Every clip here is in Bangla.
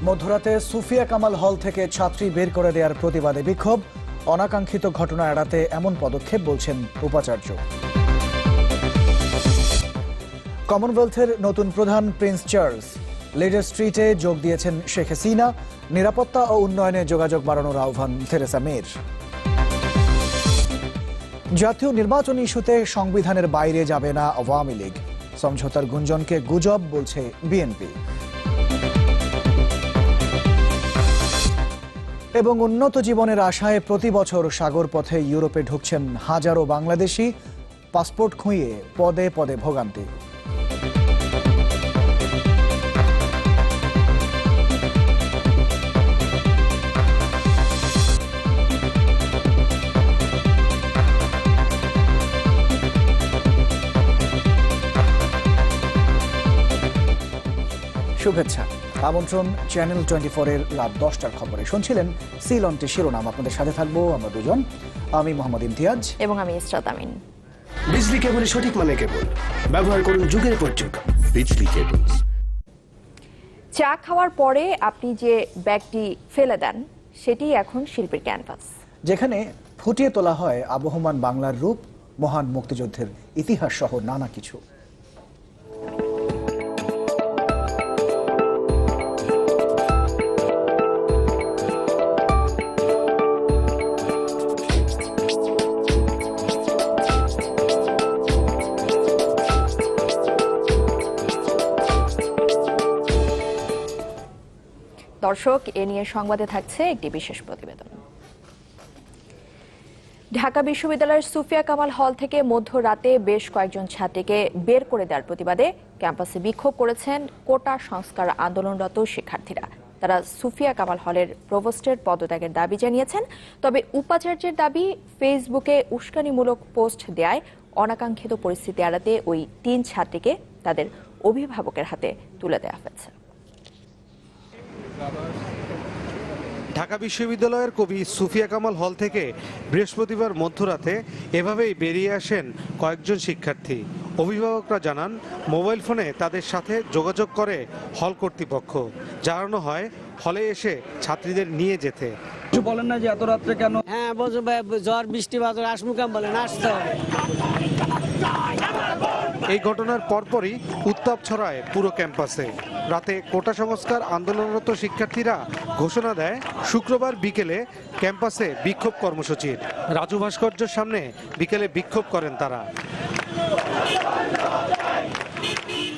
মধ্যরাতে সুফিয়া কামাল হল থেকে ছাত্রী বের করে দেওয়ার প্রতিবাদে বিক্ষোভ। অনাকাঙ্ক্ষিত ঘটনা এড়াতে এমন পদক্ষেপ বলছেন উপাচার্য। কমনওয়েলথের নতুন প্রধান প্রিন্স চার্লস। লিডার স্ট্রিটে যোগ দিয়েছেন শেখ হাসিনা। নিরাপত্তা ও উন্নয়নে যোগাযোগ বাড়ানোর আহ্বান থেরেসা মের। জাতীয় নির্বাচন ইস্যুতে সংবিধানের বাইরে যাবে না আওয়ামী লীগ। সমঝোতার গুঞ্জনকে গুজব বলছে বিএনপি। এবং উন্নত জীবনের আশায় প্রতি বছর সাগর পথে ইউরোপে ঢুকছেন হাজারো বাংলাদেশি। পাসপোর্ট খুঁইয়ে পদে পদে ভোগান্তি। শুভেচ্ছা, আমন্ত্রণ চ্যানেল 24 এর রাত 10টার খবরে। শুনছিলেন সিলন্টি শিরোনাম। আপনাদের সাথে থাকবো আমরা দুজন, আমি মোহাম্মদ ইমতিয়াজ এবং আমি ইসরাত আমিন। বিজলি কেবলের সঠিক মানে কেবল ব্যবহার করুন যুগের পর যুগ বিজলি কেবল। চা খাওয়ার পরে আপনি যে ব্যাগটি ফেলে দেন সেটি এখন শিল্পীর ক্যানভাস, যেখানে ফুটিয়ে তোলা হয় আবহমান বাংলার রূপ, মহান মুক্তিযুদ্ধের ইতিহাস সহ নানা কিছু। দর্শক, এ নিয়ে সংবাদে থাকছে একটি বিশেষ প্রতিবেদন। ঢাকা বিশ্ববিদ্যালয়ের সুফিয়া কামাল হল থেকে মধ্যরাতে বেশ কয়েকজন ছাত্রীকে বের করে দেওয়ার প্রতিবাদে ক্যাম্পাসে বিক্ষোভ করেছেন কোটা সংস্কার আন্দোলনরত শিক্ষার্থীরা। তারা সুফিয়া কামাল হলের প্রভোস্টের পদত্যাগের দাবি জানিয়েছেন। তবে উপাচার্যের দাবি, ফেসবুকে উস্কানিমূলক পোস্ট দেয়ায় অনাকাঙ্ক্ষিত পরিস্থিতি এড়াতে ওই 3 ছাত্রীকে তাদের অভিভাবকের হাতে তুলে দেওয়া হয়েছে। ঢাকা বিশ্ববিদ্যালয়ের কবি সুফিয়া কামাল হল থেকে বৃহস্পতিবার মধ্যরাতে এভাবেই বেরিয়ে আসেন কয়েকজন শিক্ষার্থী। অভিভাবকরা জানান, মোবাইল ফোনে তাদের সাথে যোগাযোগ করে হল কর্তৃপক্ষ। জানানো হয় হলে এসে ছাত্রীদের নিয়ে যেতে। বলেন না যে এত রাত্রে কেন? হ্যাঁ, বলছো ঝড় বৃষ্টি বাদল আসমুকাম বলেন আসতে হবে। এই ঘটনার পরপরই উত্তাপ ছড়ায় পুরো ক্যাম্পাসে। রাতে কোটা সংস্কার আন্দোলনরত শিক্ষার্থীরা ঘোষণা দেয় শুক্রবার বিকেলে ক্যাম্পাসে বিক্ষোভ কর্মসূচির। রাজু ভাস্কর্যের সামনে বিকেলে বিক্ষোভ করেন তারা।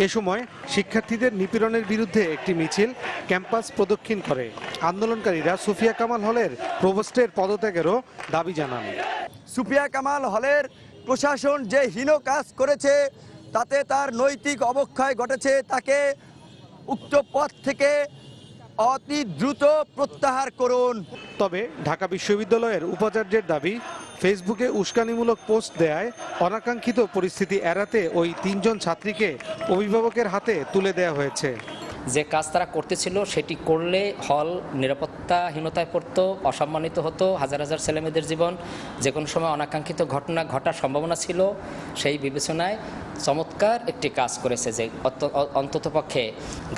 এ সময় শিক্ষার্থীদের নিপীড়নের বিরুদ্ধে একটি মিছিল ক্যাম্পাস প্রদক্ষিণ করে। আন্দোলনকারীরা সুফিয়া কামাল হলের প্রভোস্টের পদত্যাগেরও দাবি জানান। সুফিয়া কামাল হলের প্রশাসন যে হীন কাজ করেছে তাতে তার নৈতিক অবক্ষয় ঘটেছে। তাকে উক্ত পদ থেকে অতি দ্রুত প্রত্যাহার করুন। তবে ঢাকা বিশ্ববিদ্যালয়ের উপাচার্যের দাবি, ফেসবুকে উস্কানিমূলক পোস্ট দেয়ায় অনাকাঙ্ক্ষিত পরিস্থিতি এড়াতে ওই 3 জন ছাত্রীকে অভিভাবকের হাতে তুলে দেওয়া হয়েছে। যে কাজ তারা করতেছিল সেটি করলে হল নিরাপত্তাহীনতায় পড়তো, অসম্মানিত হতো, হাজার হাজার ছেলেমেয়েদের জীবন যে কোনো সময় অনাকাঙ্ক্ষিত ঘটনা ঘটার সম্ভাবনা ছিল। সেই বিবেচনায় চমৎকার একটি কাজ করেছে যে অন্ততপক্ষে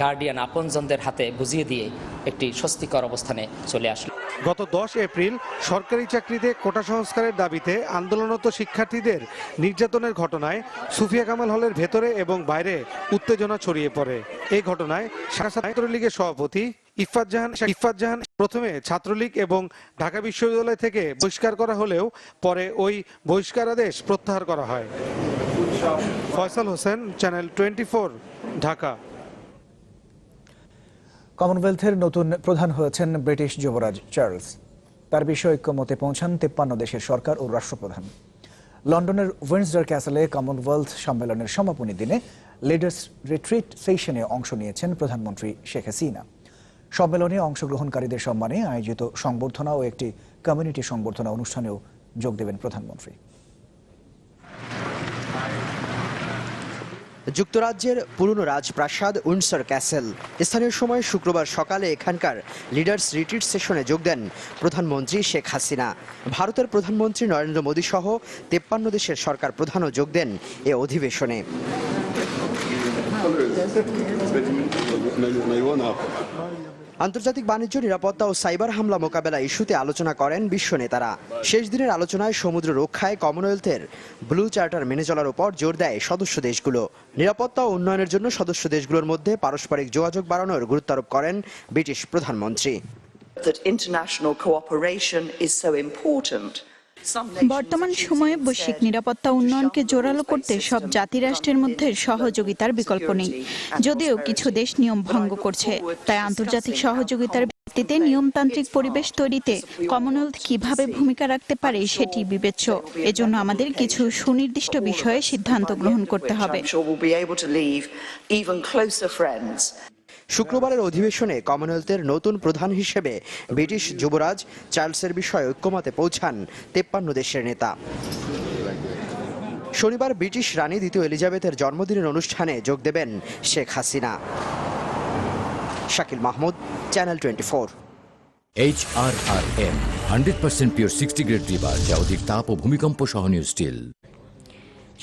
গার্ডিয়ান আপনজনদের হাতে বুঝিয়ে দিয়ে একটি স্বস্তিকর অবস্থানে চলে আসলো। গত 10 এপ্রিল সরকারি চাকরিতে কোটা সংস্কারের দাবিতে আন্দোলনরত শিক্ষার্থীদের নির্যাতনের ঘটনায় সুফিয়া কামাল হলের ভেতরে এবং বাইরে উত্তেজনা ছড়িয়ে পড়ে। এই ঘটনায় ছাত্রলীগের সভাপতি ইফফাত জাহান প্রথমে ছাত্রলীগ এবং ঢাকা বিশ্ববিদ্যালয় থেকে বহিষ্কার করা হলেও পরে ওই বহিষ্কারাদেশ প্রত্যাহার করা হয়। ফয়সাল হোসেন, চ্যানেল 24, ঢাকা। কমনওয়েলথের নতুন প্রধান হয়েছেন ব্রিটিশ যুবরাজ চার্লস। তার বিষয়ে ঐক্যমতে পৌঁছান 53 দেশের সরকার ও রাষ্ট্রপ্রধান। লন্ডনের উইন্ডসর ক্যাসেলে কমনওয়েলথ সম্মেলনের সমাপনী দিনে লিডার্স রিট্রিট সেশনে অংশ নিয়েছেন প্রধানমন্ত্রী শেখ হাসিনা। সম্মেলনে অংশগ্রহণকারীদের সম্মানে আয়োজিত সংবর্ধনা ও একটি কমিউনিটি সংবর্ধনা অনুষ্ঠানেও যোগ দেবেন প্রধানমন্ত্রী। যুক্তরাজ্যের পুরনো রাজপ্রাসাদ উইন্ডসর ক্যাসেল। স্থানীয় সময় শুক্রবার সকালে এখানকার লিডার্স রিট্রিট সেশনে যোগ দেন প্রধানমন্ত্রী শেখ হাসিনা। ভারতের প্রধানমন্ত্রী নরেন্দ্র মোদী সহ 53 দেশের সরকার প্রধানও যোগ দেন এ অধিবেশনে। আন্তর্জাতিক বাণিজ্য, নিরাপত্তা ও সাইবার হামলা মোকাবেলা ইস্যুতে আলোচনা করেন বিশ্ব নেতারা। শেষ দিনের আলোচনায় সমুদ্র রক্ষায় কমনওয়েলথের ব্লু চার্টার মেনে চলার উপর জোর দেয় সদস্য দেশগুলো। নিরাপত্তা ও উন্নয়নের জন্য সদস্য দেশগুলোর মধ্যে পারস্পরিক যোগাযোগ বাড়ানোর গুরুত্ব আরোপ করেন ব্রিটিশ প্রধানমন্ত্রী। বর্তমান সময়ে বৈশ্বিক নিরাপত্তা উন্নয়নকে জোরালো করতে সব জাতিরাষ্ট্রের মধ্যে সহযোগিতার বিকল্প নেই। যদিও কিছু দেশ নিয়ম ভঙ্গ করছে, তাই আন্তর্জাতিক সহযোগিতার ভিত্তিতে নিয়মতান্ত্রিক পরিবেশ তৈরিতে কমনওয়েলথ কিভাবে ভূমিকা রাখতে পারে সেটি বিবেচ্য। এজন্য আমাদের কিছু সুনির্দিষ্ট বিষয়ে সিদ্ধান্ত গ্রহণ করতে হবে। শুক্রবারের অধিবেশনে কমনওয়েলথের নতুন প্রধান হিসেবে ব্রিটিশ যুবরাজ চার্লসের বিষয়ে ঐক্যমতে পৌঁছান 53 দেশের নেতা। শনিবার ব্রিটিশ রানী দ্বিতীয় এলিজাবেথের জন্মদিনের অনুষ্ঠানে যোগ দেবেন Sheikh Hasina. Shakil Mahmud, channel 24। HRRM 100% pure 60 grade rebar, যা অধিক তাপ ও ভূমিকম্প সহনীয় স্টিল।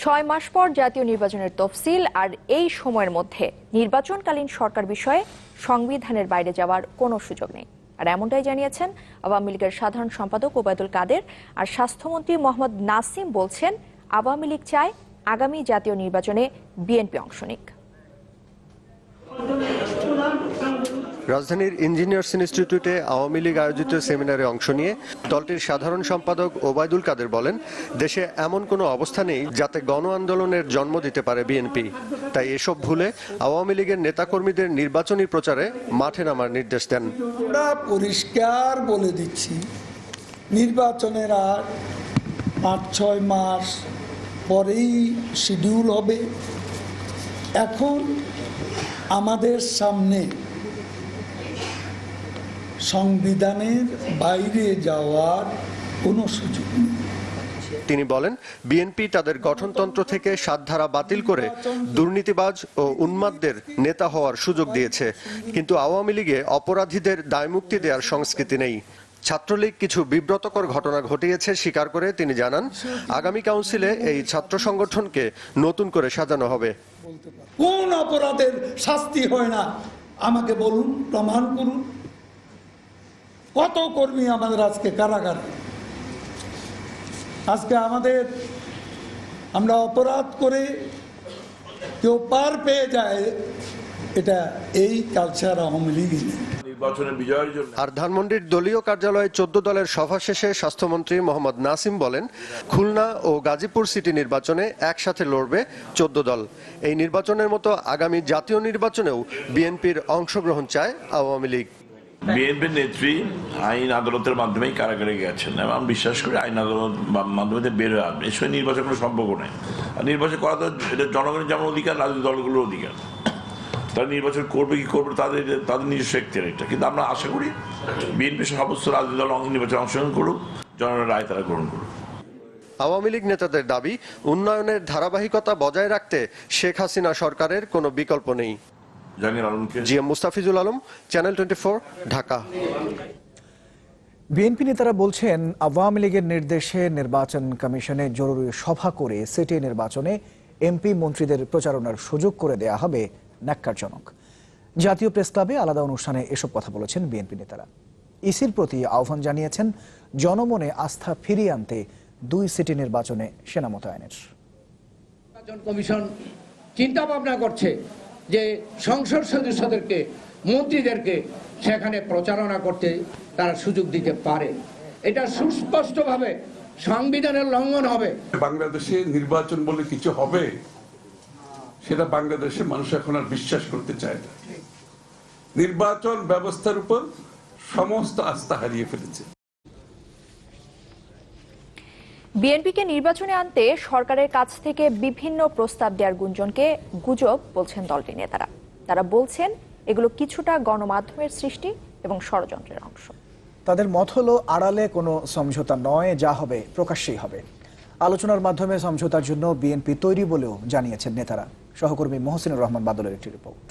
6 মাস পর জাতীয় নির্বাচনের তফসিল, আর এই সময়ের মধ্যে নির্বাচনকালীন সরকার বিষয়ে সংবিধানের বাইরে যাওয়ার কোনো সুযোগ নেই। আর এমনটাই জানিয়েছেন আওয়ামী লীগের সাধারণ সম্পাদক ওবায়দুল কাদের। আর স্বাস্থ্যমন্ত্রী মোহাম্মদ নাসিম বলছেন, আওয়ামী লীগ চায় আগামী জাতীয় নির্বাচনে বিএনপি অংশ নিক। রাজধানীর ইঞ্জিনিয়ার্স ইনস্টিটিউটে আওয়ামী লীগ আয়োজিত সেমিনারে অংশ নিয়ে দলটির সাধারণ সম্পাদক ওবায়দুল কাদের বলেন, দেশে এমন কোনো অবস্থা নেই যাতে গণ আন্দোলনের জন্ম দিতে পারে বিএনপি। তাই এসব ভুলে আওয়ামী লীগের নেতাকর্মীদের নির্বাচনী প্রচারে মাঠে নামার নির্দেশ দেন। আমরা পরিষ্কার বলে দিচ্ছি, নির্বাচনের আর 5-6 মাস পরেই শিডিউল হবে। এখন আমাদের সামনে সংবিধানের বাইরে যাওয়ার কোনো সুযোগ নেই। তিনি বলেন, বিএনপি তাদের গঠনতন্ত্র থেকে 7 ধারা বাতিল করে দুর্নীতিবাজ ও উন্মাদদের নেতা হওয়ার সুযোগ দিয়েছে, কিন্তু আওয়ামী লীগে অপরাধীদের দায়মুক্তি দেওয়ার সংস্কৃতি নেই। ছাত্রলীগ কিছু বিব্রতকর ঘটনা ঘটিয়েছে স্বীকার করে তিনি জানান, আগামী কাউন্সিলে এই ছাত্র সংগঠনকে নতুন করে সাজানো হবে। কোন অপরাধের শাস্তি হয় না আমাকে বলুন, প্রমাণ করুন। কত কর্মী আমাদের আজকে কারাগারে। আজকে আমরা অপরাধ করে কেউ পার পেয়ে যায়, এটা এই কালচার আওয়ামী লীগই নেই। আর ধানমন্ডির দলীয় কার্যালয়ে 14 দলের সভা শেষে স্বাস্থ্যমন্ত্রী মোহাম্মদ নাসিম বলেন, খুলনা ও গাজীপুর সিটি নির্বাচনে একসাথে লড়বে 14 দল। এই নির্বাচনের মতো আগামী জাতীয় নির্বাচনেও বিএনপির অংশগ্রহণ চায় আওয়ামী লীগ। বিএনপির নেত্রী আইন আদালতের মাধ্যমেই কারাগারে গেছেন এবং আমি বিশ্বাস করি আইন আদালত মাধ্যমে বের হয়ে আসবে। এর সঙ্গে নির্বাচন কোনো সম্পর্ক নেই। আর নির্বাচন করা তো এটা জনগণের যেমন অধিকার, রাজনৈতিক দলগুলোর অধিকার। তারা নির্বাচন করবে কি করবে তাদের নিজস্ব এখতিয়ার এটা। কিন্তু আমরা আশা করি বিএনপি সমস্ত রাজনৈতিক দল নির্বাচনে অংশগ্রহণ করুক, জনগণের রায় তারা গ্রহণ করুক। আওয়ামী লীগ নেতাদের দাবি, উন্নয়নের ধারাবাহিকতা বজায় রাখতে শেখ হাসিনা সরকারের কোনো বিকল্প নেই। GM Mustafizul Alam, channel 24, Dhaka. BNP নেতারা বলছেন, আওয়ামী লীগের নির্দেশে নির্বাচন কমিশনে জরুরি সভা করে সিটি নির্বাচনে এমপি মন্ত্রীদের প্রচারণার সুযোগ করে দেয়া হবে ন্যাক্কারজনক। জাতীয় প্রেস ক্লাবে আলাদা অনুষ্ঠানে এসব কথা বলেছেন বিএনপি নেতারা। ইসির প্রতি আহ্বান জানিয়েছেন জনমনে আস্থা ফিরিয়ে আনতে 2 সিটি নির্বাচনে সেনা মোতায়েনের। নির্বাচন কমিশন চিন্তা ভাবনা করছে যে সংসদ সদস্যদেরকে, মন্ত্রীদেরকে সেখানে প্রচারণা করতে তারা সুযোগ দিতে পারে। এটা সুস্পষ্টভাবে সংবিধানের লঙ্ঘন হবে। বাংলাদেশে নির্বাচন বলে কিছু হবে, সেটা বাংলাদেশের মানুষ এখন আর বিশ্বাস করতে চায় না। নির্বাচন ব্যবস্থার উপর সমস্ত আস্থা হারিয়ে ফেলেছে। বিএনপিকে নির্বাচনে আনতে সরকারের কাছ থেকে বিভিন্ন প্রস্তাব দেওয়ার গুঞ্জনকে গুজব বলছেন দলটির নেতারা। তারা বলছেন, এগুলো কিছুটা গণমাধ্যমের সৃষ্টি এবং ষড়যন্ত্রের অংশ। তাদের মত হলো, আড়ালে কোনো সমঝোতা নয়, যা হবে প্রকাশ্যেই হবে। আলোচনার মাধ্যমে সমঝোতার জন্য বিএনপি তৈরি বলেও জানিয়েছেন নেতারা। সহকর্মী মহসিনুর রহমান বাদলের একটি রিপোর্ট।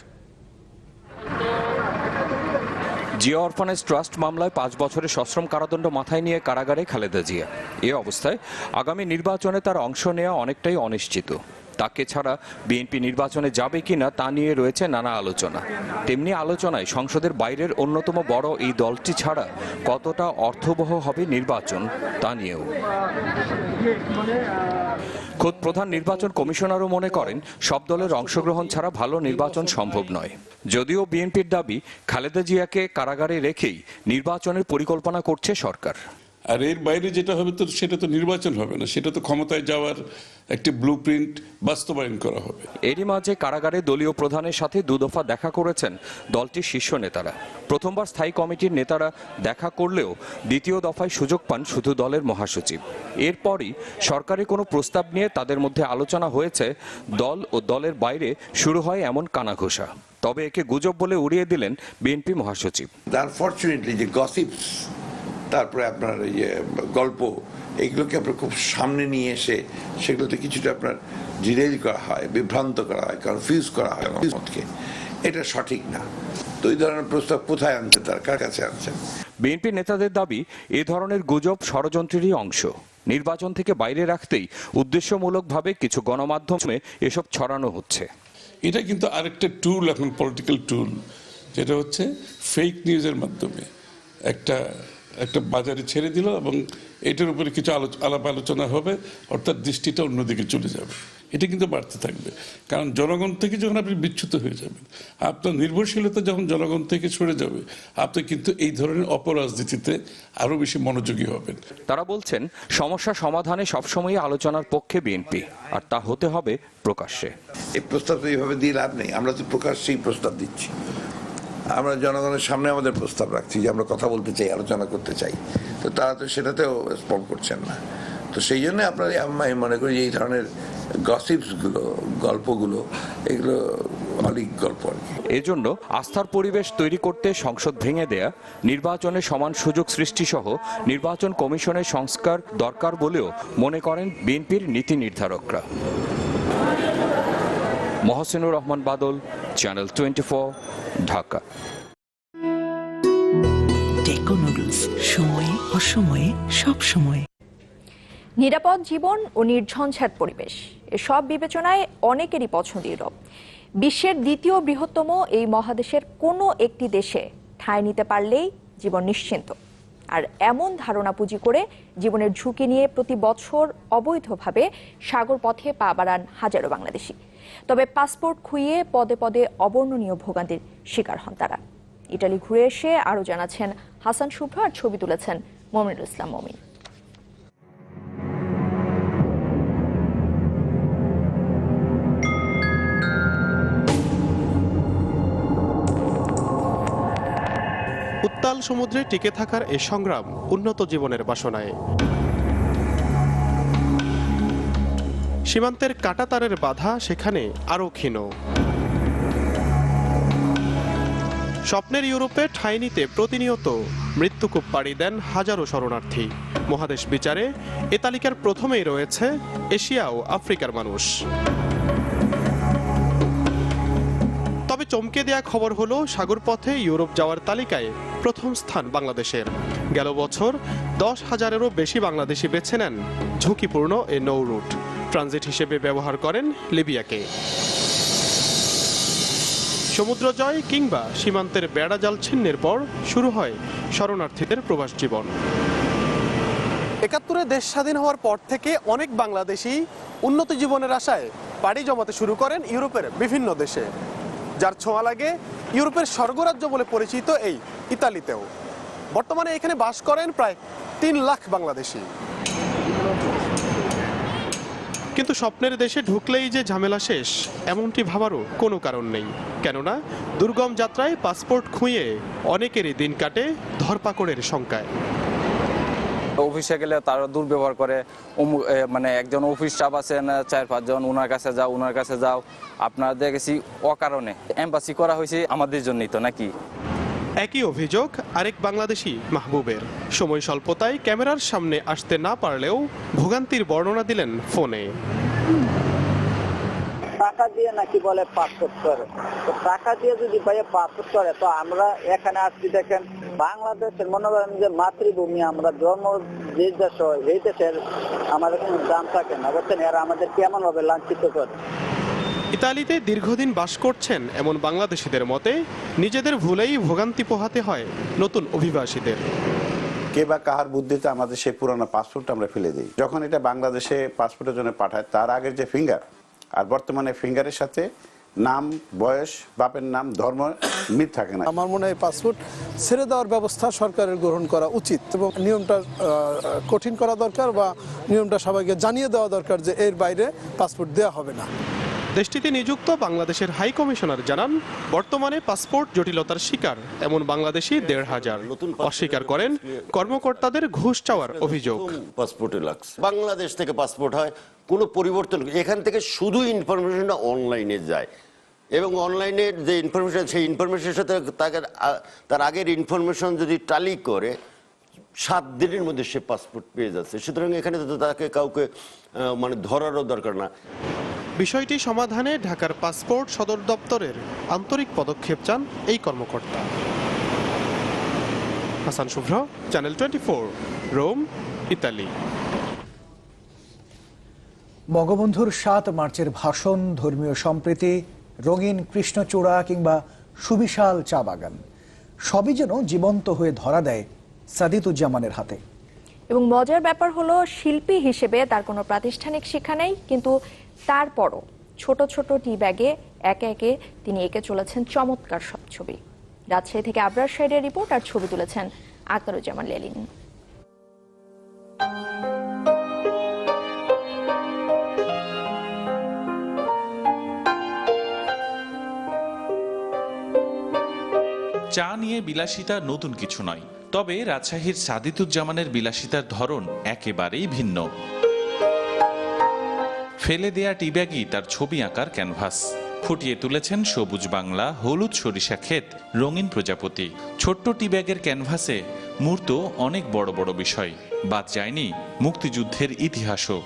জিয়া অরফানেজ ট্রাস্ট মামলায় 5 বছরের সশ্রম কারাদণ্ড মাথায় নিয়ে কারাগারে খালেদা জিয়া। এ অবস্থায় আগামী নির্বাচনে তার অংশ নেওয়া অনেকটাই অনিশ্চিত। তাকে ছাড়া বিএনপি নির্বাচনে যাবে কিনা তা নিয়ে রয়েছে নানা আলোচনা। তেমনি আলোচনায় সংসদের বাইরের অন্যতম বড় এই দলটি ছাড়া কতটা অর্থবহ হবে নির্বাচন তা নিয়েও। খোদ প্রধান নির্বাচন কমিশনারও মনে করেন সব দলের অংশগ্রহণ ছাড়া ভালো নির্বাচন সম্ভব নয়। যদিও বিএনপির দাবি খালেদা জিয়াকে কারাগারে রেখেই নির্বাচনের পরিকল্পনা করছে সরকার। আর এর বাইরে যেটা হবে তো সেটা তো নির্বাচন হবে না, সেটা তো ক্ষমতায় যাওয়ার একটি ব্লুপ্রিন্ট বাস্তবায়ন করা হবে। এরই মাঝে কারাগারে দলীয় প্রধানের সাথে দুদফা দেখা করেছেন দলটির শীর্ষ নেতারা। প্রথমবার স্থায়ী কমিটির নেতারা দেখা করলেও দ্বিতীয় দফায় সুযোগ পান শুধু দলের মহাসচিব। এরপরই সরকারের কোনো প্রস্তাব নিয়ে তাদের মধ্যে আলোচনা হয়েছে, দল ও দলের বাইরে শুরু হয় এমন কানাঘোষা। তবে একে গুজব বলে উড়িয়ে দিলেন বিএনপি মহাসচিব। আনফরচুনেটলি যে গসিপস, তারপরে আপনার গল্প, এগুলোকে আপনার খুব সামনে নিয়ে এসে সেগুলোতে কিছুটা আপনার ডিরেল করা হয়, বিভ্রান্ত করা হয়, কনফিউজ করা হয় মতকে, এটা সঠিক না। তো এই ধরনের প্রস্তাব কোথায় আনছেন, তার কার কাছে আনছেন? বিএনপি নেতাদের দাবি এ ধরনের গুজব ষড়যন্ত্রেরই অংশ। নির্বাচন থেকে বাইরে রাখতেই উদ্দেশ্যমূলকভাবে কিছু গণমাধ্যমে এসব ছড়ানো হচ্ছে। এটা কিন্তু আরেকটা টুল, এখন পলিটিক্যাল টুল, যেটা হচ্ছে ফেক নিউজের মাধ্যমে একটা বাজারে ছেড়ে দিল এবং এটার উপরে কিছু আলাপ আলোচনা হবে, অর্থাৎ দৃষ্টিটা অন্যদিকে চলে যাবে। এটা কিন্তু বাড়তে থাকবে, কারণ জনগণ থেকে যখন আপনি বিচ্যুত হয়ে যাবেন, আপনার নির্ভরশীলতা যখন জনগণ থেকে সরে যাবে, আপনি কিন্তু এই ধরনের অপরাজনীতিতে আরো বেশি মনোযোগী হবেন। তারা বলছেন সমস্যা সমাধানে সবসময় আলোচনার পক্ষে বিএনপি, আর তা হতে হবে প্রকাশ্যে। এই প্রস্তাব তো এইভাবে দিয়ে লাভ নেই, আমরা তো প্রকাশ্যেই প্রস্তাব দিচ্ছি। আমরা জনগণের সামনে আমাদের প্রস্তাব রাখছি যে আমরা কথা বলতে চাই, আলোচনা করতে চাই, তো তারা তো সেটাতেও রেসপন্ড করছেন না। তো সেই জন্য আপনার আমি মনে করি এই ধরনের গসিপসগুলো, গল্পগুলো, এগুলো অলিক গল্প আর কি। এজন্য আস্থার পরিবেশ তৈরি করতে সংসদ ভেঙে দেয়া, নির্বাচনে সমান সুযোগ সৃষ্টি সহ নির্বাচন কমিশনের সংস্কার দরকার বলেও মনে করেন বিএনপির নীতি নির্ধারকরা। মহসিনুর রহমান বাদল, চ্যানেল 24, ঢাকা। টেকো নুডলস, সময়ে অসময়ে সব সময়। নিরাপদ জীবন ও নির্ঝঞ্ঝাট পরিবেশ, এসব বিবেচনায় অনেকেরই পছন্দ ইউরোপ। বিশ্বের দ্বিতীয় বৃহত্তম এই মহাদেশের কোনো একটি দেশে ঠাঁই নিতে পারলেই জীবন নিশ্চিন্ত। আর এমন ধারণা পুঁজি করে জীবনের ঝুঁকি নিয়ে প্রতি বছর অবৈধভাবে সাগর পথে পা বাড়ান হাজারো বাংলাদেশি। তবে পাসপোর্ট খুইয়ে পদে পদে অবর্ণনীয় ভোগান্তির শিকার হন তারা। ইটালি ঘুরে এসে আরও জানাচ্ছেন হাসান শুভ্র, আর ছবি তুলেছেন মমিনুল ইসলাম মমিন। উত্তাল সমুদ্রে টিকে থাকার এই সংগ্রাম উন্নত জীবনের বাসনায়। সীমান্তের কাঁটাতারের বাধা সেখানে আরও ক্ষীণ। স্বপ্নের ইউরোপে ঠাঁই নিতে প্রতিনিয়ত মৃত্যুকূপ পাড়ি দেন হাজারো শরণার্থী। মহাদেশ বিচারে এ তালিকার প্রথমেই রয়েছে এশিয়া ও আফ্রিকার মানুষ। তবে চমকে দেয়া খবর হলো, সাগরপথে ইউরোপ যাওয়ার তালিকায় প্রথম স্থান বাংলাদেশের। গেল বছর 10,000-এরও বেশি বাংলাদেশি বেছে নেন ঝুঁকিপূর্ণ এ নৌ রুট। ট্রানজিট হিসেবে ব্যবহার করেন লিবিয়াকে। সমুদ্র জয় কিংবা সীমান্তের বেড়াজাল ছিন্নের পর শুরু হয় শরণার্থীদের প্রবাস জীবন। 71-এ দেশ স্বাধীন হওয়ার পর থেকে অনেক বাংলাদেশি উন্নত জীবনের আশায় পাড়ি জমাতে শুরু করেন ইউরোপের বিভিন্ন দেশে, যার ছোঁয়া লাগে ইউরোপের স্বর্গরাজ্য বলে পরিচিত এই ইতালিতেও। বর্তমানে এখানে বাস করেন প্রায় 3 লাখ বাংলাদেশি। কিন্তু স্বপ্নের দেশে ঢুকলেই যে ঝামেলা শেষ, এমনটি ভাবারও কোনো কারণ নেই। কেননা দুর্গম যাত্রায় পাসপোর্ট খুঁয়ে অনেকেরই দিন কাটে ধরপাকড়ের শঙ্কায়। অফিসে গেলে তারা দুর্ব্যবহার করে, মানে একজন অফিস স্টাফ আছেন 4-5 জন, ওনার কাছে যাও। আপনারা দেখেছি অকারণে এমবাসি করা হয়েছে আমাদের জন্যই তো নাকি। একই অভিযোগ আরেক বাংলাদেশি মাহবুবের। সময় স্বল্পতায় ক্যামেরার সামনে আসতে না পারলেও ভোগান্তির বর্ণনা দিলেন ফোনে। টাকা দিয়ে নাকি বলে পাসপোর্ট করে, তো টাকা দিয়ে যদি ভাইয়া পাসপোর্ট করে, তো আমরা এখানে আসছি দেখেন বাংলাদেশের মনে করেন যে মাতৃভূমি, আমরা জন্ম যে দেশ, এই দেশের আমাদের কোনো দাম থাকে না, বুঝছেন? এরা আমাদের কেমন ভাবে লাঞ্ছিত করে। ইতালিতে দীর্ঘদিন বাস করছেন এমন বাংলাদেশিদের মতে নিজেদের ভুলেই ভোগান্তি পোহাতে হয় নতুন অভিবাসীদের। কে বা কাহার বুদ্ধিতে আমাদের সেই পুরোনো পাসপোর্ট আমরা ফেলে দিই। যখন এটা বাংলাদেশে পাসপোর্টের জন্য পাঠায়, তার আগের যে ফিঙ্গার আর বর্তমানে ফিঙ্গারের সাথে নাম, বয়স, বাপের নাম, ধর্ম মিল থাকে না। আমার মনে হয় পাসপোর্ট ছেড়ে দেওয়ার ব্যবস্থা সরকারের গ্রহণ করা উচিত এবং নিয়মটা কঠিন করা দরকার, বা নিয়মটা সবাইকে জানিয়ে দেওয়া দরকার যে এর বাইরে পাসপোর্ট দেওয়া হবে না। দেশটিতে নিযুক্ত বাংলাদেশের হাই কমিশনার জানান, বর্তমানে পাসপোর্ট জটিলতার শিকার এমন বাংলাদেশি ১৫০০। অস্বীকার করেন কর্মকর্তাদের ঘুষ চাওয়ার অভিযোগ। পাসপোর্টে লাগছে, বাংলাদেশ থেকে পাসপোর্ট হয়, কোনো পরিবর্তন, এখান থেকে শুধু ইনফরমেশনটা অনলাইনে যায় এবং অনলাইনের যে ইনফরমেশন, সেই ইনফরমেশনের সাথে তার আগের ইনফরমেশন যদি টালি করে 7 দিনের মধ্যে সে পাসপোর্ট পেয়ে যাচ্ছে। সুতরাং এখানে তো তাকে কাউকে মানে ধরারও দরকার না। বিষয়টি সমাধানে ঢাকার পাসপোর্ট সদর দপ্তরের আন্তরিক পদক্ষেপ চান এই কর্মকর্তা। হাসান শুভ্র, চ্যানেল 24, রোম, ইতালি। বঙ্গবন্ধুর ৭ মার্চের ভাষণ, ধর্মীয় সম্প্রীতি, রঙিন কৃষ্ণচূড়া কিংবা সুবিশাল চা বাগান সবই যেন জীবন্ত হয়ে ধরা দেয় সাদিতুজ্জামানের হাতে। এবং মজার ব্যাপার হলো, শিল্পী হিসেবে তার কোনো প্রাতিষ্ঠানিক শিক্ষা নেই, কিন্তু তারপরও ছোট ছোট টি ব্যাগে একে একে তিনি এঁকে চলেছেন চমৎকার সব ছবি। রাজশাহী থেকে আবরার সাইডের রিপোর্ট, আর ছবি তুলেছেন আখতারুজ্জামান লেলিন। চা নিয়ে বিলাসিতা নতুন কিছু নয়, তবে রাজশাহীর সাদিতুজ্জামানের বিলাসিতার ধরন একেবারেই ভিন্ন। ফেলে দেয়া টিব্যাগই তার ছবি আঁকার ক্যানভাস। ফুটিয়ে তুলেছেন সবুজ বাংলা, হলুদ সরিষা ক্ষেত, রঙিন প্রজাপতি। ছোট্ট টিব্যাগের ক্যানভাসে মূর্ত অনেক বড় বড় বিষয়, বাদ যায়নি মুক্তিযুদ্ধের ইতিহাসও।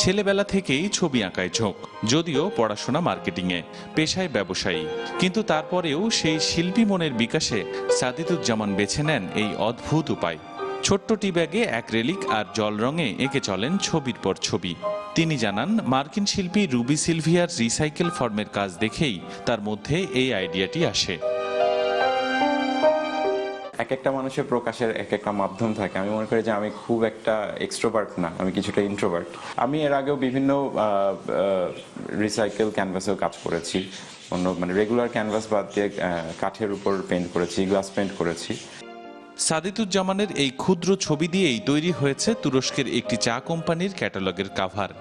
ছেলেবেলা থেকেই ছবি আঁকায় ঝোঁক, যদিও পড়াশোনা মার্কেটিংয়ে, পেশায় ব্যবসায়ী, কিন্তু তারপরেও সেই শিল্পী মনের বিকাশে সাদিতুজ্জামান বেছে নেন এই অদ্ভুত উপায়। ছোট্ট টি ব্যাগে অ্যাক্রেলিক আর জল রঙে এঁকে চলেন ছবির পর ছবি। তিনি জানান, মার্কিন শিল্পী রুবি সিলভিয়ার রিসাইকেল ফর্মের কাজ দেখেই তার মধ্যে এই আইডিয়াটি আসে। এক একটা মানুষের প্রকাশের এক একটা মাধ্যম থাকে। আমি মনে করি যে আমি খুব একটা এক্সট্রোভার্ট না, আমি কিছুটা ইন্ট্রোভার্ট। আমি এর আগেও বিভিন্ন রিসাইকেল ক্যানভাসেও কাজ করেছি, অন্য মানে রেগুলার ক্যানভাস বাদ দিয়ে কাঠের উপর পেইন্ট করেছি, গ্লাস পেইন্ট করেছি। সাদিতুজ্জামানের এই ক্ষুদ্র ছবি দিয়েই তৈরি হয়েছে তুরস্কের একটি চা কোম্পানির ক্যাটালগের কাভার।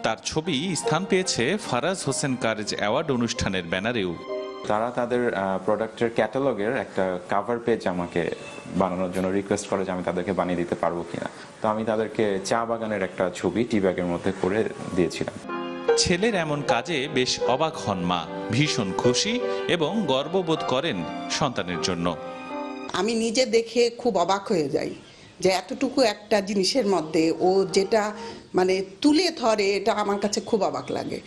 তার ছবি স্থান পেয়েছে ফারাজ হোসেন কারেজ অ্যাওয়ার্ড অনুষ্ঠানের ব্যানারেও। তারা তাদের প্রোডাক্টের ক্যাটালগের একটা কাভার পেজ আমাকে বানানোর জন্য রিকোয়েস্ট করে যে আমি তাদেরকে বানিয়ে দিতে পারবো কিনা। তো আমি তাদেরকে চা বাগানের একটা ছবি টি ব্যাগের মধ্যে করে দিয়েছিলাম। ছেলের এমন কাজে বেশ অবাক হন মা, ভীষণ খুশি এবং গর্ববোধ করেন সন্তানের জন্য। আমি নিজে দেখে খুব অবাক হয়ে যাই যে এতটুকু একটা জিনিসের মধ্যে ও যেটা মানে তুলে ধরে, এটা আমার কাছে খুব অবাক লাগে।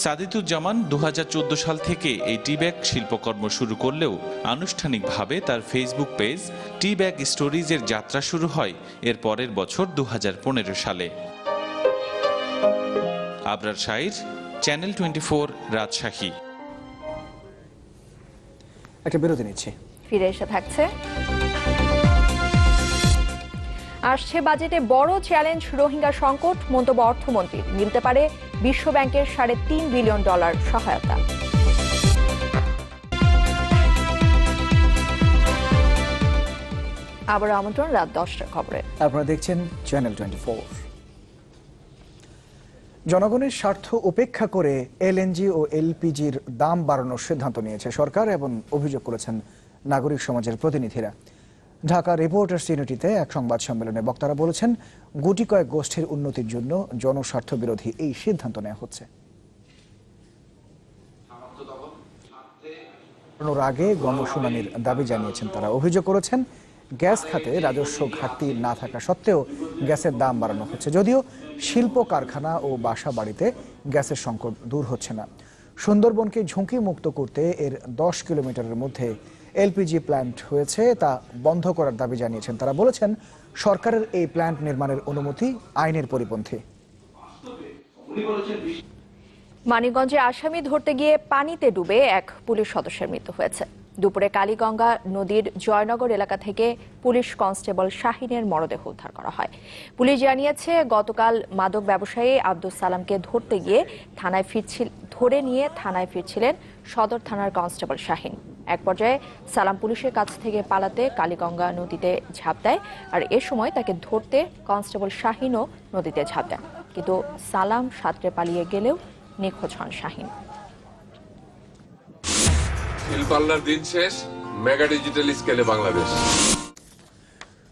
সাদিতুজ্জামান ২০১৪ সাল থেকে এই টি ব্যাগ শিল্পকর্ম শুরু করলেও আনুষ্ঠানিকভাবে তার ফেসবুক পেজ টি ব্যাগ স্টোরিজের যাত্রা শুরু হয় এর পরের বছর ২০১৫ সালে। আবরার শাইর, চ্যানেল 24, রাজশাহী। একটা বিরতি নিচ্ছে, ফিরে এসে থাকছে। আসছে বাজেটে বড় চ্যালেঞ্জ রোহিঙ্গা সংকট, মন্তব্য অর্থমন্ত্রীর। মিলতে পারে বিশ্ব ব্যাংকের $3.৫ বিলিয়ন সহায়তা। আবার আমন্ত্রণ রাত 10টার খবরে। আপনারা দেখছেন চ্যানেল 24। জনগণের স্বার্থ উপেক্ষা করে এলএনজি ও এলপিজির দাম বাড়ানোর সিদ্ধান্ত নিয়েছে সরকার এবং অভিযোগ করেছেন নাগরিক সমাজের প্রতিনিধিরা। ঢাকা রিপোর্টার্স ইউনিটিতে এক সংবাদ সম্মেলনে বক্তারা বলেছেন, গুটি কয়েক গোষ্ঠীর উন্নতির জন্য জনস্বার্থ বিরোধী এই সিদ্ধান্ত নেওয়া হচ্ছে। আগে গণশুনানির দাবি জানিয়েছেন তারা। অভিযোগ করেছেন, গ্যাস খাতে রাজস্ব ঘাটতি না থাকা সত্ত্বেও গ্যাসের দাম বাড়ানো হচ্ছে, যদিও শিল্প কারখানা ও বাসা বাড়িতে গ্যাসের সংকট দূর হচ্ছে না। সুন্দরবনকে ঝুঁকি মুক্ত করতে এর 10 কিলোমিটারের মধ্যে এলপিজি প্ল্যান্ট হয়েছে তা বন্ধ করার দাবি জানিয়েছেন তারা। বলেছেন সরকারের এই প্ল্যান্ট নির্মাণের অনুমতি আইনের পরিপন্থী। মানিকগঞ্জে আসামি ধরতে গিয়ে পানিতে ডুবে এক পুলিশ সদস্যের মৃত্যু হয়েছে। দুপুরে কালীগঙ্গা নদীর জয়নগর এলাকা থেকে পুলিশ কনস্টেবল শাহিনের মরদেহ উদ্ধার করা হয়। পুলিশ জানিয়েছে গতকাল মাদক ব্যবসায়ী আব্দুল সালামকে ধরে নিয়ে থানায় ফিরছিলেন সদর থানার কনস্টেবল শাহিন। এক পর্যায়ে সালাম পুলিশের কাছ থেকে পালাতে কালীগঙ্গা নদীতে ঝাঁপ দেয়, আর এ সময় তাকে ধরতে কনস্টেবল শাহিনও নদীতে ঝাঁপ দেন, কিন্তু সালাম সাঁতরে পালিয়ে গেলেও নিখোঁজ হন শাহিন। দিন শেষ, মেগা ডিজিটাল স্কেলে বাংলাদেশ।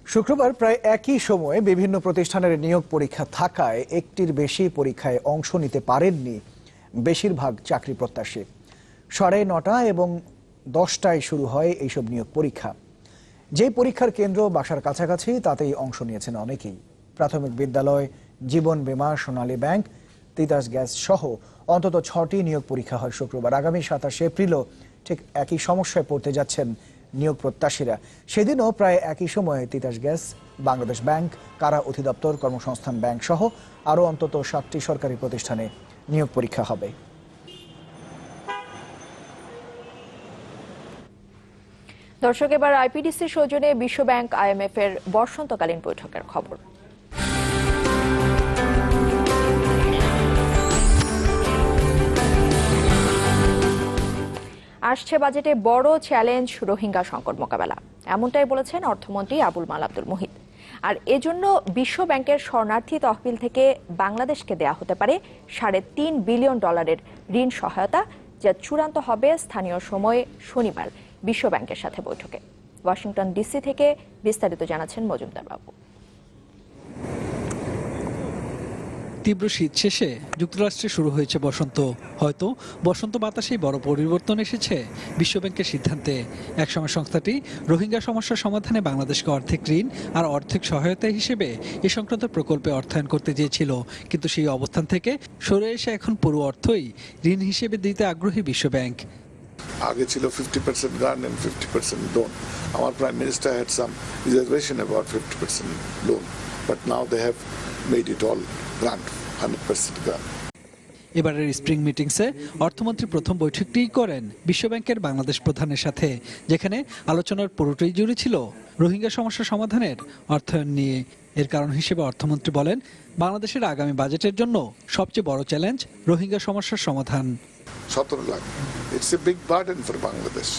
শুক্রবার প্রায় একই সময়ে বিভিন্ন প্রতিষ্ঠানের নিয়োগ পরীক্ষা থাকায় একটির বেশি পরীক্ষায় অংশ নিতে পারেননি বেশিরভাগ চাকরি প্রত্যাশী। 9:30 এবং 10টায় শুরু হয় এইসব নিয়োগ পরীক্ষা। যে পরীক্ষার কেন্দ্র বাসার কাছাকাছি তাতেই অংশ নিয়েছেন অনেকেই। প্রাথমিক বিদ্যালয়, জীবন বীমা, সোনালী ব্যাংক, তিতাস গ্যাস সহ অন্তত 6টি নিয়োগ পরীক্ষা হয় শুক্রবার। আগামী 27 এপ্রিলও ঠিক একই সমস্যায় পড়তে যাচ্ছেন নিয়োগ প্রত্যাশীরা। সেদিনও প্রায় একই সময়ে তিতাস গ্যাস, বাংলাদেশ ব্যাংক, কারা অধিদপ্তর, কর্মসংস্থান ব্যাংক সহ আরও অন্তত 7টি সরকারি প্রতিষ্ঠানে নিয়োগ পরীক্ষা হবে। দর্শক, এবার আইপিডিসির সৌজন্যে বিশ্বব্যাংক IMF এর বসন্তকালীন বৈঠকের খবর। আসছে বাজেটে বড় চ্যালেঞ্জ রোহিঙ্গা সংকট মোকাবেলা, এমনটাই বলেছেন অর্থমন্ত্রী আবুল মাল আব্দুল মুহিত। আর এজন্য বিশ্ব ব্যাংকের শরণার্থী তহবিল থেকে বাংলাদেশকে দেয়া হতে পারে $3.5 বিলিয়ন ঋণ সহায়তা, যা চূড়ান্ত হবে স্থানীয় সময় শনিবার বিশ্ব ব্যাংকের সাথে বৈঠকে। ওয়াশিংটন ডিসি থেকে বিস্তারিত জানাচ্ছেন মজুমদার বাবু। তীব্র শীত শেষে যুক্তরাষ্ট্রে শুরু হয়েছে বসন্ত। হয়তো বসন্ত বাতাসেই বড় পরিবর্তন এসেছে বিশ্বব্যাংকের সিদ্ধান্তে। একসময় সংস্থাটি রোহিঙ্গা সমস্যার সমাধানে বাংলাদেশকে অর্ধেক ঋণ আর অর্ধেক সহায়তা হিসেবে এ সংক্রান্ত প্রকল্পে অর্থায়ন করতে চেয়েছিল, কিন্তু সেই অবস্থান থেকে সরে এসে এখন পুরো অর্থই ঋণ হিসেবে দিতে আগ্রহী বিশ্বব্যাংক। আগে ছিল 50% গ্রান্ট and 50% লোন। আমার prime minister had some reservation about 50% loan, but now they have made it all grant, 100% grant. এবারের স্প্রিং মিটিংসে অর্থমন্ত্রী প্রথম বৈঠকটি করেন বিশ্বব্যাংকের বাংলাদেশ প্রধানের সাথে, যেখানে আলোচনার পুরোটাই জুড়ে ছিল রোহিঙ্গা সমস্যা সমাধানের অর্থায়ন নিয়ে। এর কারণ হিসেবে অর্থমন্ত্রী বলেন, বাংলাদেশের আগামী বাজেটের জন্য সবচেয়ে বড় চ্যালেঞ্জ রোহিঙ্গা সমস্যার সমাধান। 17 lakh, it's a big burden for Bangladesh.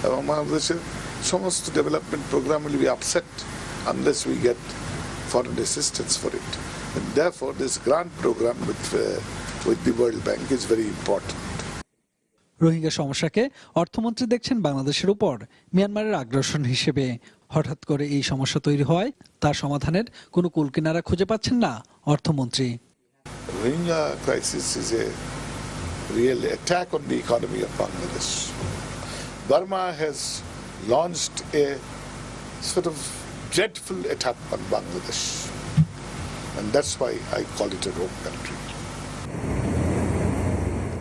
এবং বাংলাদেশের সমস্ত development program will be upset unless we get foreign assistance for it. And therefore, this grant program with the World Bank is very important. Rohingya সমস্যাকে অর্থমন্ত্রী দেখছেন বাংলাদেশের উপর মিয়ানমারের আগ্রাসন হিসেবে। হঠাৎ করে এই সমস্যা তৈরি হওয়ায় তার সমাধানের কোনো কুলকিনারা খুঁজে পাচ্ছেন না অর্থমন্ত্রী। Rohingya crisis is a real attack on the economy of Bangladesh. Burma has launched a sort of dreadful attack on Bangladesh, and that's why I call it a rogue country.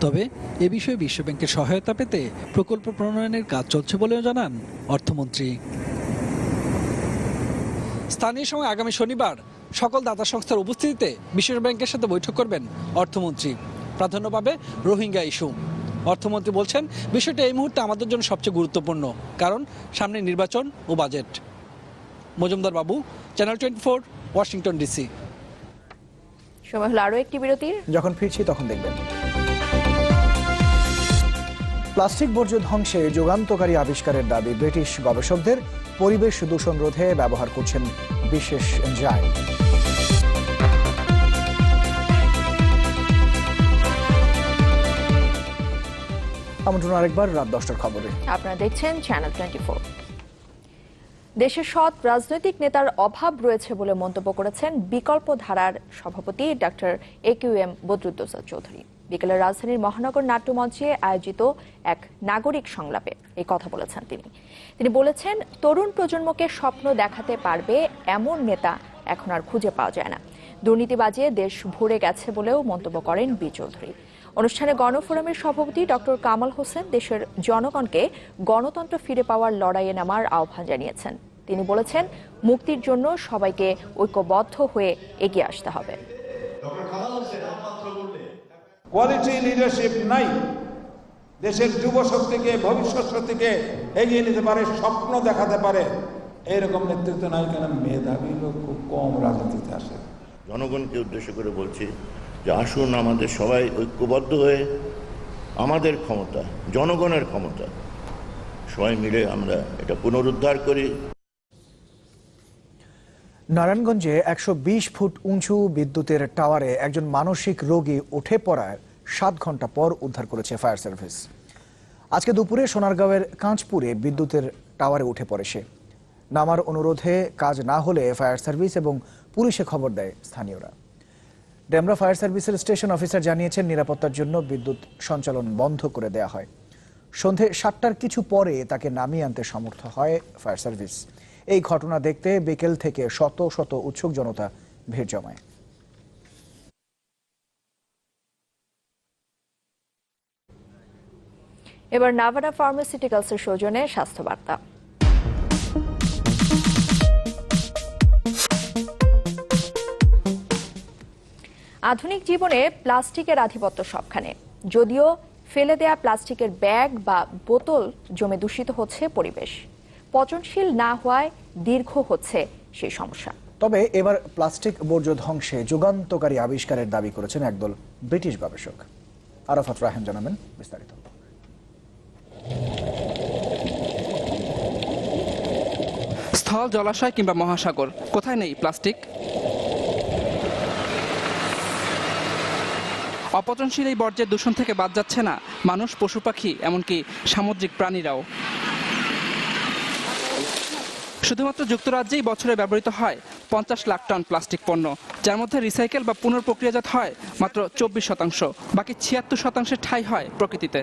তবে এ বিষয়ে বিশ্বব্যাংকের সহায়তা পেতে প্রকল্প প্রণয়নের কাজ চলছে বলেও জানান অর্থমন্ত্রী। স্থানীয় সময় আগামী শনিবার সকল দাতা সংস্থার উপস্থিতিতে বিশ্বব্যাংকের সাথে বৈঠক করবেন অর্থমন্ত্রী। প্রাধান্য পাবে রোহিঙ্গা ইস্যু। অর্থমন্ত্রী বলছেন, বিষয়টা এই মুহূর্তে আমাদের জন্য সবচেয়ে গুরুত্বপূর্ণ, কারণ সামনে নির্বাচন ও বাজেট। মজুমদার বাবু, চ্যানেল 24, ওয়াশিংটন ডিসি। সময় হলো আরো একটি বিরতির। যখন ফিরছি তখন দেখবেন প্লাস্টিক বর্জ্য ধ্বংসে যুগান্তকারী আবিষ্কারের দাবি ব্রিটিশ গবেষকদের। পরিবেশ দূষণ রোধে ব্যবহার করছেন বিশেষ এনজাইম। আমন্ত্রণ আরেকবার রাত 10টার খবরে। আপনারা দেখছেন চ্যানেল 24। দেশে সৎ রাজনৈতিক নেতার অভাব রয়েছে বলে মন্তব্য করেছেন বিকল্প ধারার সভাপতি ডক্টর AQM বদরুদ্দোজা চৌধুরী। বিকেলে রাজধানীর মহানগর নাট্যমঞ্চে আয়োজিত এক নাগরিক সংলাপে এই কথা বলেছেন তিনি বলেছেন, তরুণ প্রজন্মকে স্বপ্ন দেখাতে পারবে এমন নেতা এখন আর খুঁজে পাওয়া যায় না। দুর্নীতিবাজে দেশ ভরে গেছে বলেও মন্তব্য করেন বি চৌধুরী। অনুষ্ঠানে গণফোরামের সভাপতি ডক্টর কামাল হোসেন দেশের জনগণকে গণতন্ত্র ফিরে পাওয়ার লড়াইয়ে নামার আহ্বান জানিয়েছেন। তিনি বলেছেন, মুক্তির জন্য সবাইকে ঐক্যবদ্ধ হয়ে এগিয়ে আসতে হবে। কোয়ালিটি লিডারশিপ নাই, দেশের যুব শক্তিকে, ভবিষ্যৎ শক্তিকে এগিয়ে নিতে পারে, স্বপ্ন দেখাতে পারে, এরকম নেতৃত্ব নাই। কেন মেধাবী লোক খুব কম রাজনীতিতে আসে। জনগণকে উদ্দেশ্য করে বলছি যে আসুন আমাদের সবাই ঐক্যবদ্ধ হয়ে আমাদের ক্ষমতা, জনগণের ক্ষমতা, সবাই মিলে আমরা এটা পুনরুদ্ধার করি। নারায়ণগঞ্জে 120 ফুট উঁচু বিদ্যুতের টাওয়ারে একজন মানসিক রোগী উঠে পড়ার 7 ঘন্টা পর উদ্ধার করেছে ফায়ার সার্ভিস। আজকে দুপুরে সোনারগাঁওয়ের কাঁচপুরে বিদ্যুতের টাওয়ারে উঠে পড়ে সে। নামার অনুরোধে কাজ না হলে ফায়ার সার্ভিস এবং পুলিশে খবর দেয় স্থানীয়রা। ডেমরা ফায়ার সার্ভিসের স্টেশন অফিসার জানিয়েছেন, নিরাপত্তার জন্য বিদ্যুৎ সঞ্চালন বন্ধ করে দেওয়া হয়। সন্ধে 7টার কিছু পরে তাকে নামিয়ে আনতে সমর্থ হয় ফায়ার সার্ভিস। এই ঘটনা দেখতে বিকেল থেকে শত শত উৎসুক জনতা ভিড় জমায়। এবার নাভাডা ফার্মাসিউটিক্যালসের সৌজন্যে স্বাস্থ্য বার্তা। আধুনিক জীবনে প্লাস্টিকের আধিপত্য সবখানে। যদিও ফেলে দেয়া প্লাস্টিকের ব্যাগ বা বোতল জমে দূষিত হচ্ছে পরিবেশ, পচনশীল না হওয়ায় দীর্ঘ হচ্ছে সেই সমস্যা। তবে এবার প্লাস্টিক বর্জ্য ধ্বংসে যুগান্তকারী আবিষ্কারের দাবি করেছেন একদল ব্রিটিশ গবেষক। আরাফাত রাহেন জানাবেন বিস্তারিত। স্থল, জলাশয় কিংবা মহাসাগর, কোথায় নেই প্লাস্টিক? অপচনশীল এই বর্জ্যের দূষণ থেকে বাদ যাচ্ছে না মানুষ, পশু পাখি, এমনকি সামুদ্রিক প্রাণীরাও। শুধুমাত্র যুক্তরাজ্যেই বছরে ব্যবহৃত হয় 50 লাখ টন প্লাস্টিক পণ্য, যার মধ্যে রিসাইকেল বা পুনঃপ্রক্রিয়াজাত হয় মাত্র 24%। বাকি 76% ঠাঁই হয় প্রকৃতিতে।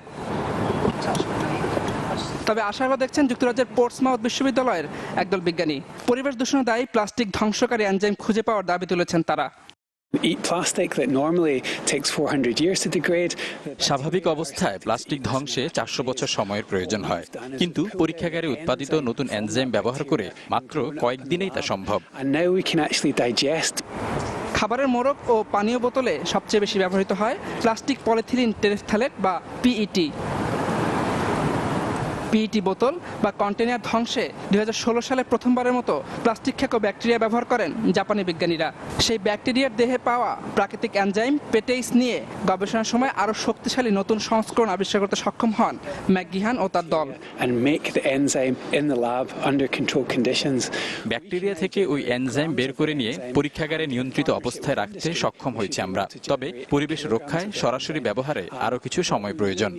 তবে আশাবাদ দেখছেন যুক্তরাজ্যের পোর্টসমাউথ বিশ্ববিদ্যালয়ের একদল বিজ্ঞানী। পরিবেশ দূষণে দায়ী প্লাস্টিক ধ্বংসকারী এনজাইম খুঁজে পাওয়ার দাবি তুলেছেন তারা। স্বাভাবিক অবস্থায় প্লাস্টিক ধ্বংসে 400 বছর সময়ের প্রয়োজন হয়, কিন্তু পরীক্ষাগারে উৎপাদিত নতুন এনজাইম ব্যবহার করে মাত্র কয়েকদিনেই তা সম্ভব। খাবারের মোড়ক ও পানীয় বোতলে সবচেয়ে বেশি ব্যবহৃত হয় প্লাস্টিক পলিথিলিন টেরেফথ্যালেট বা পিইটি। পিইটি বোতল বা কন্টেনার ধ্বংসে 2016 সালে প্রথমবারের মতো প্লাস্টিক খেকো ব্যাকটেরিয়া ব্যবহার করেন জাপানি বিজ্ঞানীরা। সেই ব্যাকটেরিয়ার দেহে পাওয়া প্রাকৃতিক এনজাইম পেটেইস নিয়ে গবেষণার সময় আরও শক্তিশালী নতুন সংস্করণ আবিষ্কার করতে সক্ষম হন ম্যাকগিহান ও তার দল। ব্যাকটেরিয়া থেকে ওই এনজাইম বের করে নিয়ে পরীক্ষাগারে নিয়ন্ত্রিত অবস্থায় রাখতে সক্ষম হয়েছে আমরা। তবে পরিবেশ রক্ষায় সরাসরি ব্যবহারে আরও কিছু সময় প্রয়োজন।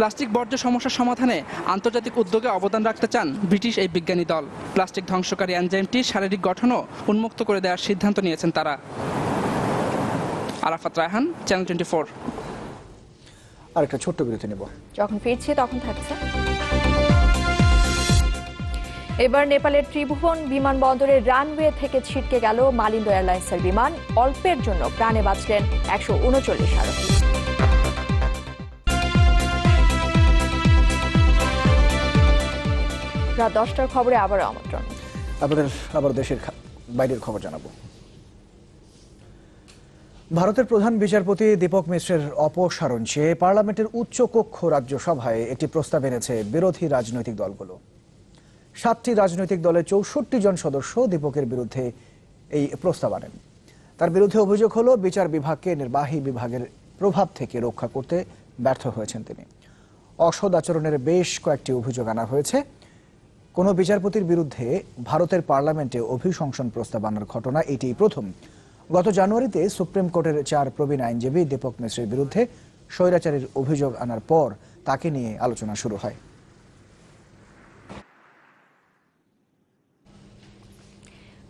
প্লাস্টিক বর্জ্য সমস্যার সমাধানে আন্তর্জাতিক উদ্যোগে অবদান রাখতে চান ব্রিটিশ এই বিজ্ঞানী দল। প্লাস্টিক ধ্বংসকারী এনজাইমটির শারীরিক গঠনও উন্মুক্ত করে দেওয়ার সিদ্ধান্ত নিয়েছেন তারা। আরাফাত রায়হান, চ্যানেল 24। আরেকটা ছোট্ট বিরতি নেব, যখন ফিরছি তখন থাকছে। এবার নেপালের ত্রিভুবন বিমানবন্দরের রানওয়ে থেকে ছিটকে গেল মালিন্দ এয়ারলাইন্সের বিমান। অল্পের জন্য প্রাণে বাঁচলেন 139 আরোহী। রাত 10টার খবরে আবার আমন্ত্রণ। আপনাদের আবার দেশের বাইরের খবর জানাবো। ভারতের প্রধান বিচারপতি দীপক মিশ্রের অপসারণ চেয়ে পার্লামেন্টের উচ্চকক্ষ রাজ্যসভায় একটি প্রস্তাব এনেছে বিরোধী রাজনৈতিক দলগুলো। 7টি রাজনৈতিক দলের 64 জন সদস্য দীপকের বিরুদ্ধে এই প্রস্তাব আনেন। তার বিরুদ্ধে অভিযোগ হলো বিচার বিভাগকে নির্বাহী বিভাগের প্রভাব থেকে রক্ষা করতে ব্যর্থ হয়েছেন তিনি। অসৎ আচরণের বেশ কয়েকটি অভিযোগ আনা হয়েছে। কোনো বিচারপতির বিরুদ্ধে ভারতের পার্লামেন্টে অভিশংসন প্রস্তাব আনার ঘটনা এটি প্রথম। গত জানুয়ারিতে সুপ্রিম কোর্টের 4 প্রবীণ আইনজীবী দীপক মিশ্রের বিরুদ্ধে স্বৈরাচারের অভিযোগ আনার পর তাকে নিয়ে আলোচনা শুরু হয়।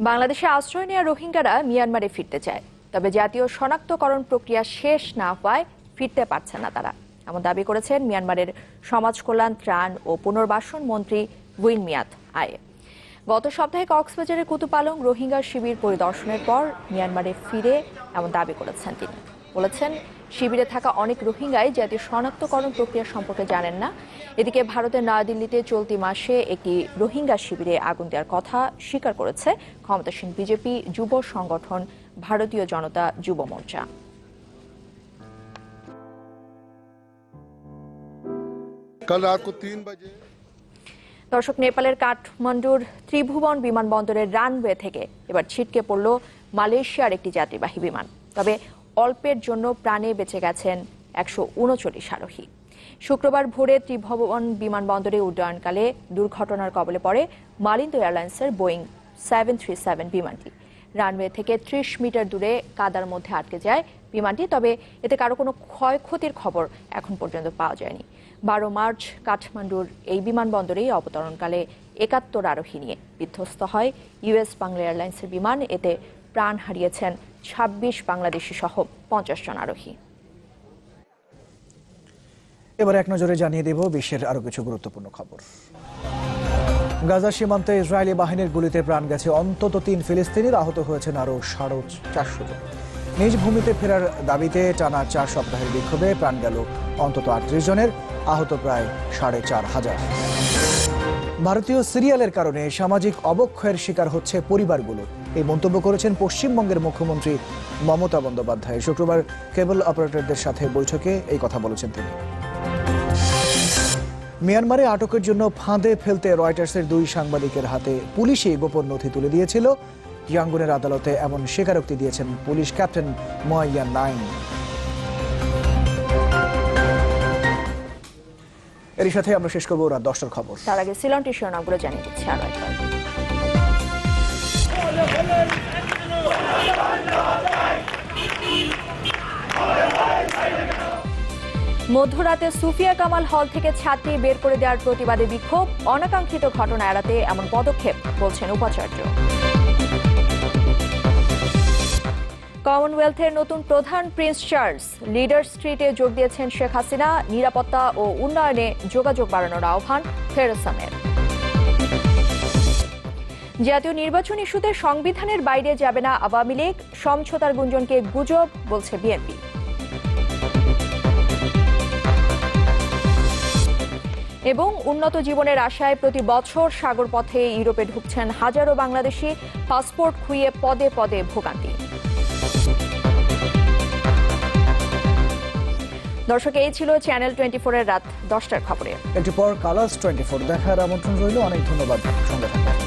বাংলাদেশে আশ্রয় নেওয়া রোহিঙ্গারা মিয়ানমারে ফিরতে চায়, তবে জাতীয় শনাক্তকরণ প্রক্রিয়া শেষ না হওয়ায় ফিরতে পারছে না তারা, এমন দাবি করেছেন মিয়ানমারের সমাজ কল্যাণ, ত্রাণ ও পুনর্বাসন মন্ত্রী উইন মিয়াত আয়ে। গত সপ্তাহে কক্সবাজারের কুতুপালং রোহিঙ্গা শিবির পরিদর্শনের পর মিয়ানমারে ফিরে এমন দাবি করেছেন তিনি। বলেছেন, শিবিরে থাকা অনেক রোহিঙ্গাই জাতীয় শনাক্তকরণ প্রক্রিয়া সম্পর্কে জানেন না। এদিকে ভারতের নয়াদিল্লিতে চলতি মাসে একটি রোহিঙ্গা শিবিরে আগুন দেওয়ার কথা স্বীকার করেছে ক্ষমতাসীন বিজেপি যুব সংগঠন ভারতীয় জনতা যুব মোর্চা। कल रात को 3 बजे দর্শক, নেপালের কাঠমান্ডুর ত্রিভুবন বিমানবন্দরের রানওয়ে থেকে এবার ছিটকে পড়ল মালয়েশিয়ার একটি যাত্রীবাহী বিমান। তবে অল্পের জন্য প্রাণে বেঁচে গেছেন 139 আরোহী। শুক্রবার ভোরে ত্রিভুবন বিমানবন্দরে উড্ডয়নকালে দুর্ঘটনার কবলে পড়ে মালিন্দো এয়ারলাইন্সের বোয়িং 737 বিমানটি। রানওয়ে থেকে 30 মিটার দূরে কাদার মধ্যে আটকে যায় বিমানটি, তবে এতে কারো কোনো ক্ষয়ক্ষতির খবর এখন পর্যন্ত পাওয়া যায়নি। 12 মার্চ কাঠমান্ডুর এই বিমানবন্দরেই অবতরণকালে 71 আরোহী নিয়ে বিধ্বস্ত হয় ইউএস বাংলা এয়ারলাইন্সের বিমান। এতে প্রাণ হারিয়েছেন 26 বাংলাদেশি সহ 50 জন আরোহী। এবার এক নজরে জানিয়ে দেব বিশ্বের আরো কিছু গুরুত্বপূর্ণ খবর। গাজা সীমান্তে ইসরায়েলি বাহিনীর গুলিতে প্রাণ গেছে অন্তত 3 ফিলিস্তিনির, আহত হয়েছেন আরো 450 জন। নিজ ভূমিতে ফেরার দাবিতে টানা 4 সপ্তাহের বিক্ষোভে প্রাণ গেল অন্তত 38 জনের, আহত প্রায় 4,500। ভারতীয় সিরিয়ালের কারণে সামাজিক অবক্ষয়ের শিকার হচ্ছে পরিবারগুলো, এই মন্তব্য করেছেন পশ্চিমবঙ্গের মুখ্যমন্ত্রী মমতা বন্দ্যোপাধ্যায়। শুক্রবার কেবল অপারেটরদের সাথে বৈঠকে এই কথা বলেছেন তিনি। মিয়ানমারে আটকের জন্য ফাঁদে ফেলতে রয়টার্সের 2 সাংবাদিকের হাতে পুলিশই গোপন নথি তুলে দিয়েছিল। ইয়াঙ্গুনের আদালতে এমন স্বীকারোক্তি দিয়েছেন পুলিশ ক্যাপ্টেন ময়ান নাইন। এর সাথে আমরা শেষ করবো রাত 10টার খবর। তার আগে সিলনটির শিরোনামগুলো জানিয়ে দিচ্ছি আরো একবার। মধ্যরাতে সুফিয়া কামাল হল থেকে ছাত্রী বের করে দেওয়ার প্রতিবাদে বিক্ষোভ, অনাকাঙ্ক্ষিত ঘটনা এড়াতে এমন পদক্ষেপ, বলছেন উপাচার্য। কমনওয়েলথের নতুন প্রধান প্রিন্স চার্লস, লিডার স্ট্রিটে যোগ দিয়েছেন শেখ হাসিনা। নিরাপত্তা ও উন্নয়নে যোগাযোগ বাড়ানোর আহ্বান থেরেসা মের। জাতীয় নির্বাচন ইস্যুতে সংবিধানের বাইরে যাবে না আওয়ামী লীগ, সমঝোতার গুঞ্জনকে গুজব, বলছে বিএনপি। এবং উন্নত জীবনের আশায় প্রতি বছর সাগর পথে ইউরোপে ঢুকছেন হাজারো বাংলাদেশি, পাসপোর্ট খুইয়ে পদে পদে ভোগান্তি। দর্শক, এই ছিল চ্যানেল 24 এর রাত 10টার খবরে। একটু পর কালার্স 24 দেখার আমন্ত্রণ রইল। অনেক ধন্যবাদ সঙ্গে থাকার।